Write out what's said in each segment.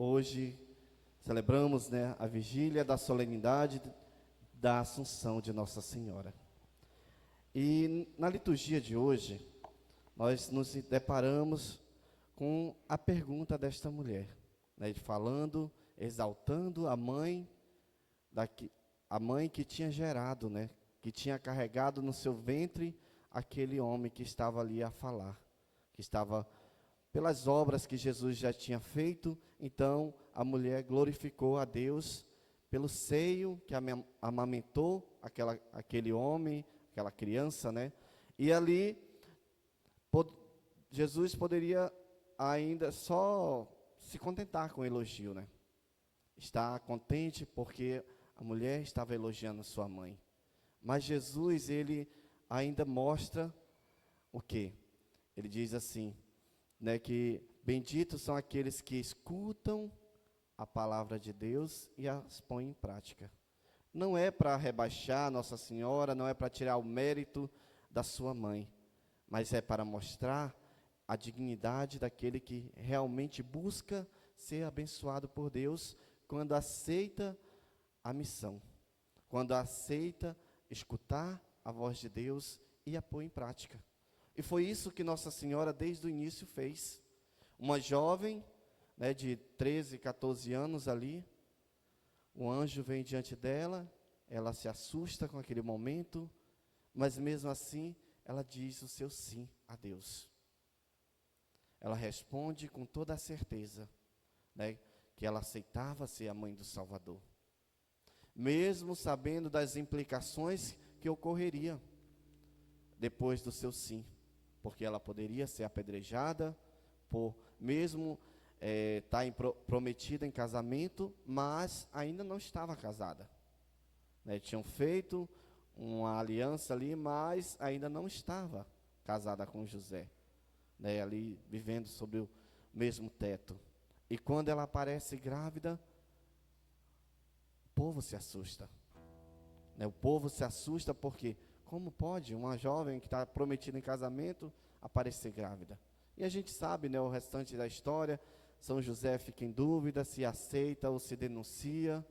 Hoje celebramos, né, a vigília da solenidade da Assunção de Nossa Senhora. E na liturgia de hoje, nós nos deparamos com a pergunta desta mulher, né, falando, exaltando a mãe que tinha gerado, né, que tinha carregado no seu ventre aquele homem que estava ali a falar, que estava pelas obras que Jesus já tinha feito. Então a mulher glorificou a Deus pelo seio que amamentou aquele homem, aquela criança, né? E ali Jesus poderia ainda só se contentar com o elogio, né? Está contente porque a mulher estava elogiando sua mãe. Mas Jesus, ele ainda mostra o quê? Ele diz assim, né, que benditos são aqueles que escutam a palavra de Deus e as põem em prática. Não é para rebaixar Nossa Senhora, não é para tirar o mérito da sua mãe, mas é para mostrar a dignidade daquele que realmente busca ser abençoado por Deus quando aceita a missão, quando aceita escutar a voz de Deus e a pôr em prática. E foi isso que Nossa Senhora desde o início fez. Uma jovem, né, de 13, 14 anos ali, um anjo vem diante dela, ela se assusta com aquele momento, mas mesmo assim ela diz o seu sim a Deus. Ela responde com toda a certeza, né, que ela aceitava ser a mãe do Salvador, mesmo sabendo das implicações que ocorreriam depois do seu sim, porque ela poderia ser apedrejada por mesmo estar prometida em casamento, mas ainda não estava casada, né? Tinham feito uma aliança ali, mas ainda não estava casada com José, né? Ali vivendo sob o mesmo teto. E quando ela aparece grávida, o povo se assusta, né? O povo se assusta porque como pode uma jovem que está prometida em casamento aparecer grávida? E a gente sabe, né, o restante da história. São José fica em dúvida se aceita ou se denuncia.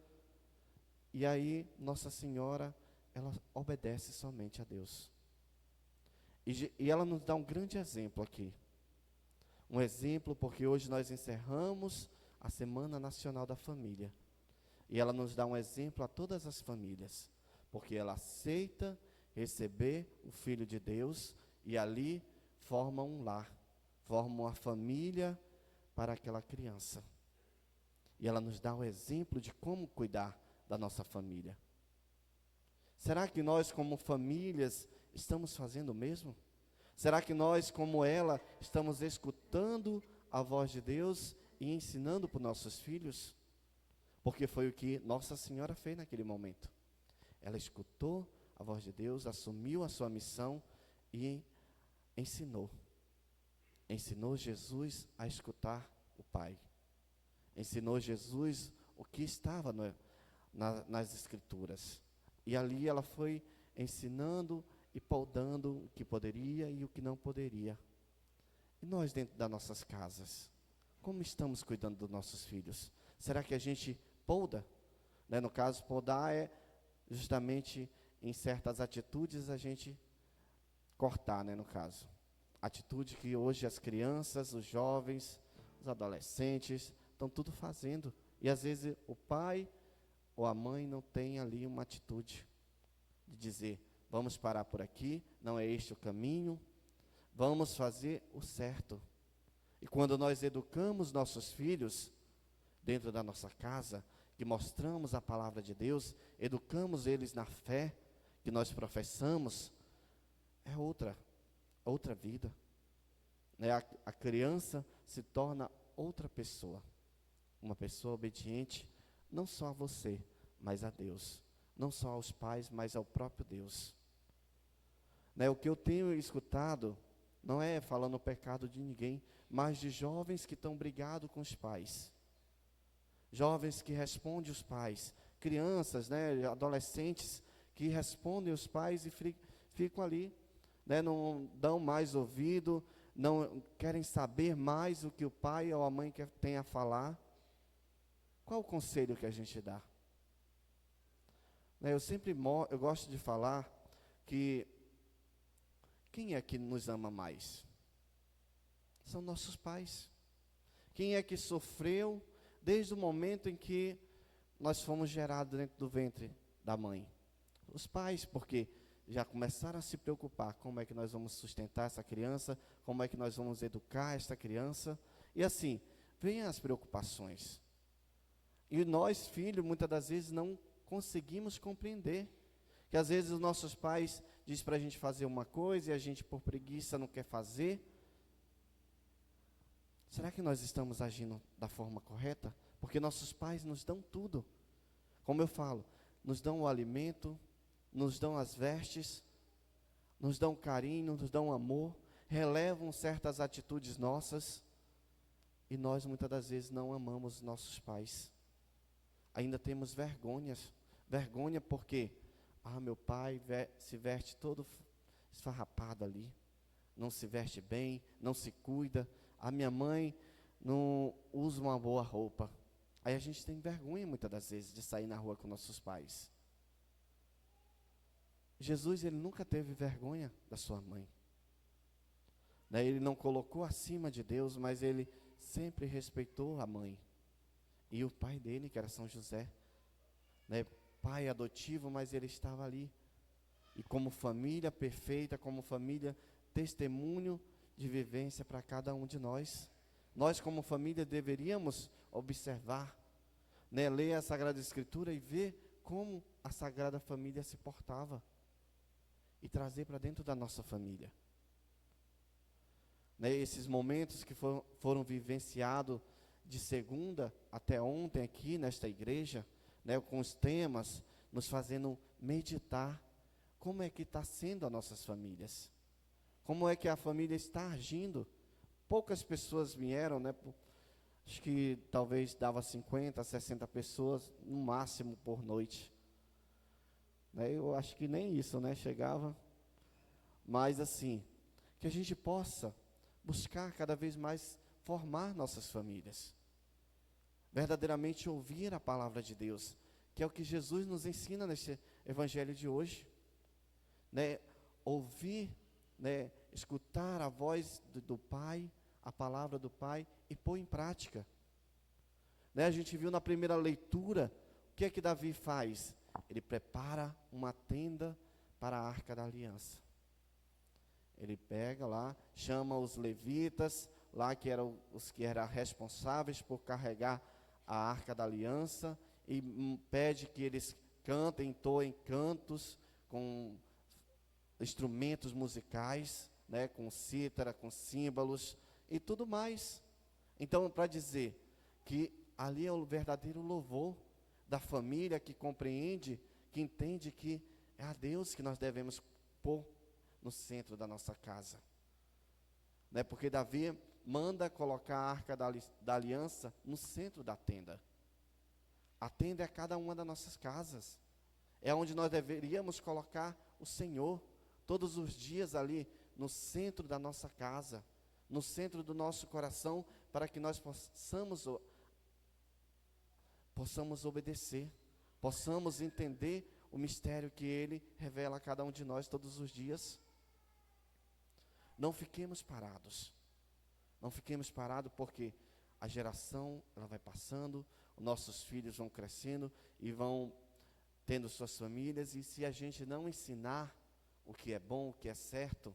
E aí Nossa Senhora, ela obedece somente a Deus. E ela nos dá um grande exemplo aqui. Um exemplo porque hoje nós encerramos a Semana Nacional da Família. E ela nos dá um exemplo a todas as famílias, porque ela aceita receber o Filho de Deus e ali forma um lar, forma uma família para aquela criança. E ela nos dá o exemplo de como cuidar da nossa família. Será que nós, como famílias, estamos fazendo o mesmo? Será que nós, como ela, estamos escutando a voz de Deus e ensinando para os nossos filhos? Porque foi o que Nossa Senhora fez naquele momento. Ela escutou a voz de Deus, assumiu a sua missão e ensinou. Ensinou Jesus a escutar o Pai. Ensinou Jesus o que estava nas Escrituras. E ali ela foi ensinando e podando o que poderia e o que não poderia. E nós dentro das nossas casas, como estamos cuidando dos nossos filhos? Será que a gente poda? Né? No caso, podar é justamente em certas atitudes a gente cortar, né, no caso. Atitude que hoje as crianças, os jovens, os adolescentes estão tudo fazendo. E às vezes o pai ou a mãe não tem ali uma atitude de dizer, vamos parar por aqui, não é este o caminho, vamos fazer o certo. E quando nós educamos nossos filhos dentro da nossa casa, que mostramos a palavra de Deus, educamos eles na fé que nós professamos, é outra vida, né? A criança se torna outra pessoa, uma pessoa obediente, não só a você, mas a Deus, não só aos pais, mas ao próprio Deus, né? O que eu tenho escutado, não é falando o pecado de ninguém, mas de jovens que estão brigados com os pais, jovens que respondem os pais, crianças, né, adolescentes que respondem os pais e ficam ali, né, não dão mais ouvido, não querem saber mais o que o pai ou a mãe tem a falar. qual o conselho que a gente dá? Né, eu gosto de falar que quem é que nos ama mais? São nossos pais. Quem é que sofreu desde o momento em que nós fomos gerados dentro do ventre da mãe? Os pais, porque já começaram a se preocupar como é que nós vamos sustentar essa criança, como é que nós vamos educar esta criança, e assim, vêm as preocupações. E nós, filhos, muitas das vezes não conseguimos compreender, que às vezes os nossos pais dizem para a gente fazer uma coisa, e a gente por preguiça não quer fazer. Será que nós estamos agindo da forma correta? Porque nossos pais nos dão tudo, como eu falo, nos dão o alimento, nos dão as vestes, nos dão carinho, nos dão amor, relevam certas atitudes nossas, e nós muitas das vezes não amamos nossos pais. Ainda temos vergonha porque, meu pai se veste todo esfarrapado ali, não se veste bem, não se cuida, a minha mãe não usa uma boa roupa. Aí a gente tem vergonha muitas das vezes de sair na rua com nossos pais. Jesus, ele nunca teve vergonha da sua mãe. Ele não colocou acima de Deus, mas ele sempre respeitou a mãe. E o pai dele, que era São José, pai adotivo, mas ele estava ali. E como família perfeita, como família, testemunho de vivência para cada um de nós. Nós como família deveríamos observar, ler a Sagrada Escritura e ver como a Sagrada Família se portava. E trazer para dentro da nossa família. Esses momentos que foram vivenciados de segunda até ontem aqui nesta igreja, com os temas, nos fazendo meditar como é que está sendo as nossas famílias. Como é que a família está agindo. Poucas pessoas vieram, acho que talvez dava 50, 60 pessoas, no máximo por noite. Eu acho que nem isso, chegava. Mas assim, que a gente possa buscar cada vez mais formar nossas famílias. Verdadeiramente ouvir a palavra de Deus, que é o que Jesus nos ensina nesse evangelho de hoje. Ouvir, escutar a voz do Pai, a palavra do Pai e pôr em prática. A gente viu na primeira leitura, o que é que Davi faz? Ele prepara uma tenda para a Arca da Aliança. Ele pega lá, chama os levitas, lá que eram os que eram responsáveis por carregar a Arca da Aliança, e pede que eles cantem, entoem cantos com instrumentos musicais, com cítara, com símbolos e tudo mais. Então, para dizer que ali é o verdadeiro louvor da família que compreende, que entende que é a Deus que nós devemos pôr no centro da nossa casa. Porque Davi manda colocar a Arca da Aliança no centro da tenda. A tenda é cada uma das nossas casas. É onde nós deveríamos colocar o Senhor, todos os dias ali, no centro da nossa casa, no centro do nosso coração, para que nós possamos obedecer, possamos entender o mistério que Ele revela a cada um de nós todos os dias. Não fiquemos parados. Não fiquemos parados porque a geração ela vai passando, os nossos filhos vão crescendo e vão tendo suas famílias, e se a gente não ensinar o que é bom, o que é certo,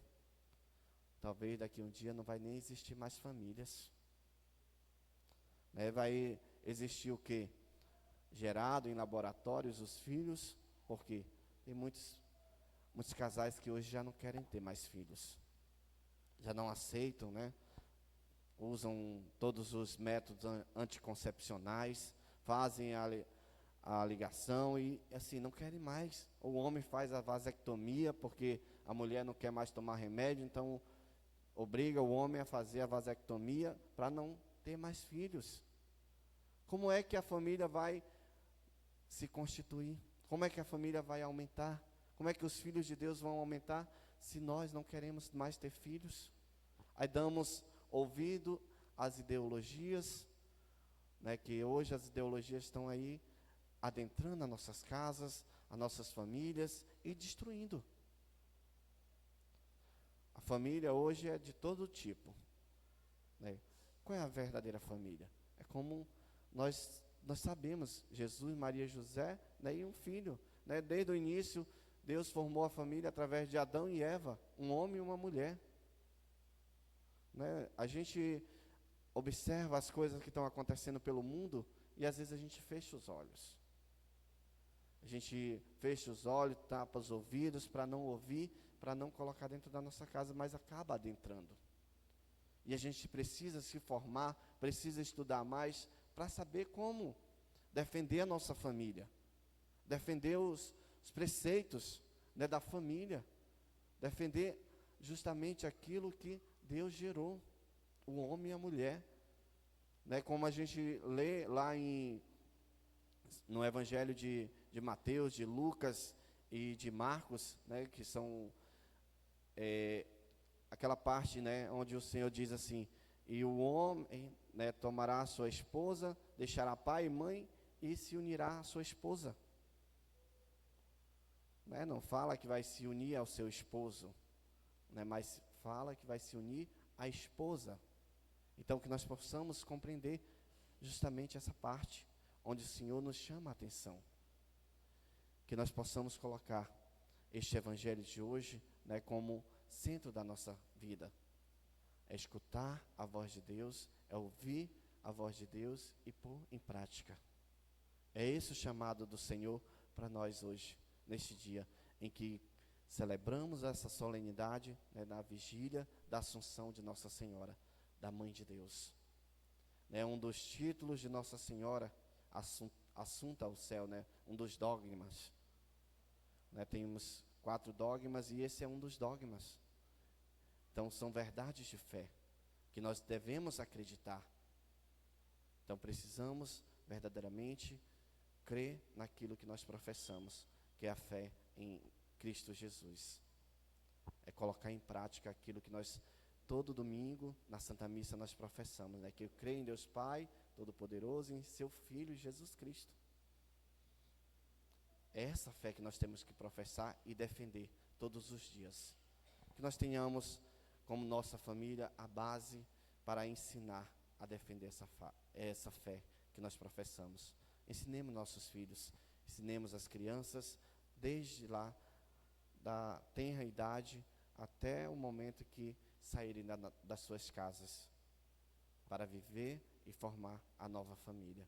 talvez daqui a um dia não vai nem existir mais famílias. Vai existir o quê? Gerado em laboratórios os filhos, porque tem muitos casais que hoje já não querem ter mais filhos. Já não aceitam, usam todos os métodos anticoncepcionais, fazem a ligação e assim, não querem mais. O homem faz a vasectomia porque a mulher não quer mais tomar remédio, então obriga o homem a fazer a vasectomia para não ter mais filhos. Como é que a família vai se constituir? Como é que a família vai aumentar? Como é que os filhos de Deus vão aumentar se nós não queremos mais ter filhos? Aí damos ouvido às ideologias, né, que hoje as ideologias estão aí adentrando as nossas casas, as nossas famílias e destruindo. A família hoje é de todo tipo, né? Qual é a verdadeira família? É como nós sabemos, Jesus, Maria e José, né, e um filho, né? Desde o início, Deus formou a família através de Adão e Eva, um homem e uma mulher, né? A gente observa as coisas que estão acontecendo pelo mundo e às vezes a gente fecha os olhos. A gente fecha os olhos, tapa os ouvidos para não ouvir, para não colocar dentro da nossa casa, mas acaba adentrando. E a gente precisa se formar, precisa estudar mais para saber como defender a nossa família, defender os preceitos, né, da família, defender justamente aquilo que Deus gerou, o homem e a mulher, né, como a gente lê lá no Evangelho de Mateus, de Lucas e de Marcos, né, que são aquela parte, né, onde o Senhor diz assim: e o homem, né, tomará a sua esposa, deixará pai e mãe e se unirá à sua esposa. Né, não fala que vai se unir ao seu esposo, né, mas fala que vai se unir à esposa. Então, que nós possamos compreender justamente essa parte, onde o Senhor nos chama a atenção. Que nós possamos colocar este Evangelho de hoje, né, como centro da nossa vida. É escutar a voz de Deus, é ouvir a voz de Deus e pôr em prática. É esse o chamado do Senhor para nós hoje, neste dia em que celebramos essa solenidade, né, na vigília da Assunção de Nossa Senhora, da Mãe de Deus. É um dos títulos de Nossa Senhora, assunta ao céu, né, um dos dogmas. Né, temos 4 dogmas e esse é um dos dogmas. Então, são verdades de fé que nós devemos acreditar. Então, precisamos verdadeiramente crer naquilo que nós professamos, que é a fé em Cristo Jesus. É colocar em prática aquilo que nós, todo domingo, na Santa Missa, nós professamos, né? Que eu creio em Deus Pai, Todo-Poderoso, e em seu Filho, Jesus Cristo. É essa fé que nós temos que professar e defender todos os dias. Que nós tenhamos, como nossa família, a base para ensinar a defender essa fé que nós professamos. Ensinemos nossos filhos, ensinemos as crianças, desde lá, da tenra idade, até o momento que saírem das suas casas, para viver e formar a nova família.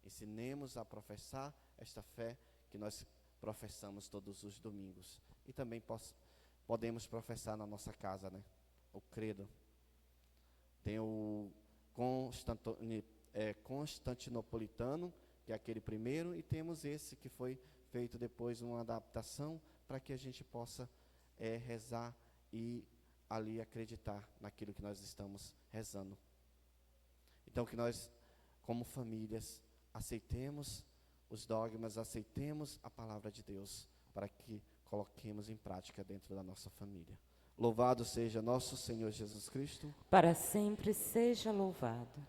Ensinemos a professar esta fé que nós professamos todos os domingos. E também podemos professar na nossa casa, né? O credo. Tem o Constantinopolitano, que é aquele primeiro, e temos esse que foi feito depois uma adaptação para que a gente possa rezar e ali acreditar naquilo que nós estamos rezando. Então, que nós, como famílias, aceitemos os dogmas, aceitemos a palavra de Deus, para que coloquemos em prática dentro da nossa família. Louvado seja nosso Senhor Jesus Cristo. Para sempre seja louvado.